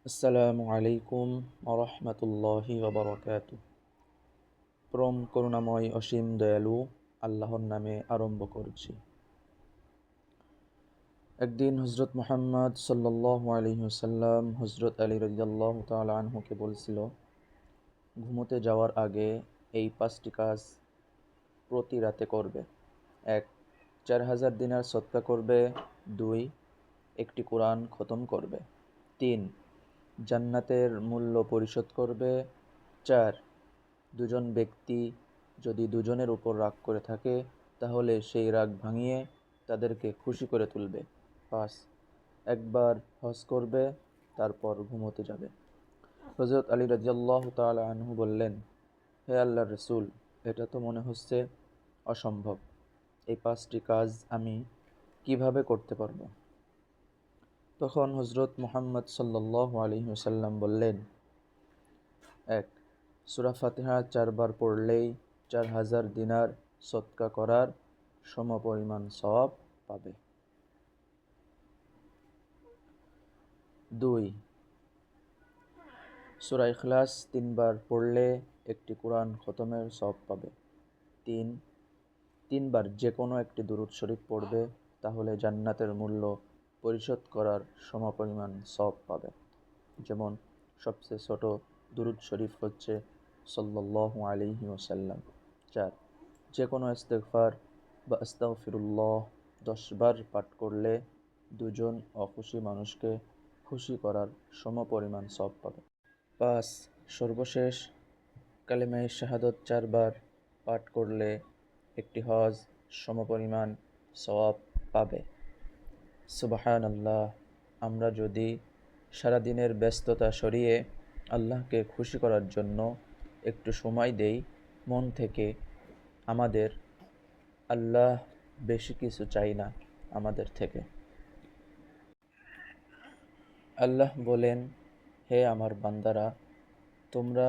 আসসালামু আলাইকুম ওরহমতুল্লাহি ওবরকাতু। পরম করুণাময় অসীম দয়ালু আল্লাহর নামে আরম্ভ করছি। একদিন হজরত মুহাম্মদ সাল্লাল্লাহু আলাইহি ওয়াসাল্লাম হজরত আলী রাদিয়াল্লাহু তাআলা আনহুকে বলছিল, ঘুমোতে যাওয়ার আগে এই 5টি কাজ প্রতি রাতে করবে। 1. 4000 দিনার সদকা করবে। 2. একটি কোরআন খতম করবে। 3. জান্নাতের মূল্য পরিশোধ করবে। 4. দুজন ব্যক্তি যদি দুজনের উপর রাগ করে থাকে তাহলে সেই রাগ ভাঙিয়ে তাদেরকে খুশি করে তুলবে। 5. একবার হজ করবে, তারপর ঘুমোতে যাবে। হযরত আলী রাদিয়াল্লাহু তাআলা আনহু বললেন, হে আল্লাহর রাসূল, এটা তো মনে হচ্ছে অসম্ভব। এই 5টি কাজ আমি কিভাবে করতে পারবো? তখন হযরত মুহাম্মদ সাল্লাল্লাহু আলাইহি ওয়াসাল্লাম বললেন, 1. সূরা ফাতিহা 4 বার পড়লেই 4000 দিনার সদকা করার সমপরিমাণ সওয়াব পাবে। 2. সূরা ইখলাস 3 বার পড়লে একটি কোরআন খতমের সওয়াব পাবে। 3. 3 বার যে কোনো একটি দুরূদ শরীফ পড়বে, তাহলে জান্নাতের মূল্য পরিশোধ করার সমপরিমাণ সওয়াব পাবে। যেমন সবচেয়ে ছোট দুরূদ শরীফ হচ্ছে সাল্লাল্লাহু আলাইহি ওয়াসাল্লাম। 4. যে কোনো ইস্তেগফার বা আস্তাগফিরুল্লাহ 10 বার পাঠ করলে দুজন অখুশি মানুষকে খুশি করার সমপরিমাণ সওয়াব পাবে। 5. সর্বশেষ কালেমায়ে শাহাদত 4 বার পাঠ করলে একটি হজ সমপরিমাণ সওয়াব পাবে। সুবহানাল্লাহ। আমরা যদি সারাদিনের ব্যস্ততা সরিয়ে আল্লাহকে খুশি করার জন্য একটু সময় দেই মন থেকে, আমাদের আল্লাহ বেশি কিছু চাই না আমাদের থেকে। আল্লাহ বলেন, হে আমার বান্দারা, তোমরা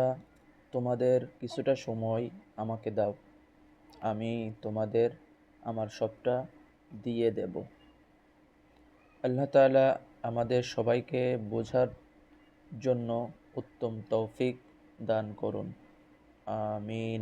তোমাদের কিছুটা সময় আমাকে দাও, আমি তোমাদের আমার সবটা দিয়ে দেব। আল্লাহ তাআলা আমাদের সবাইকে বোঝার জন্য উত্তম তৌফিক দান করুন। আমিন।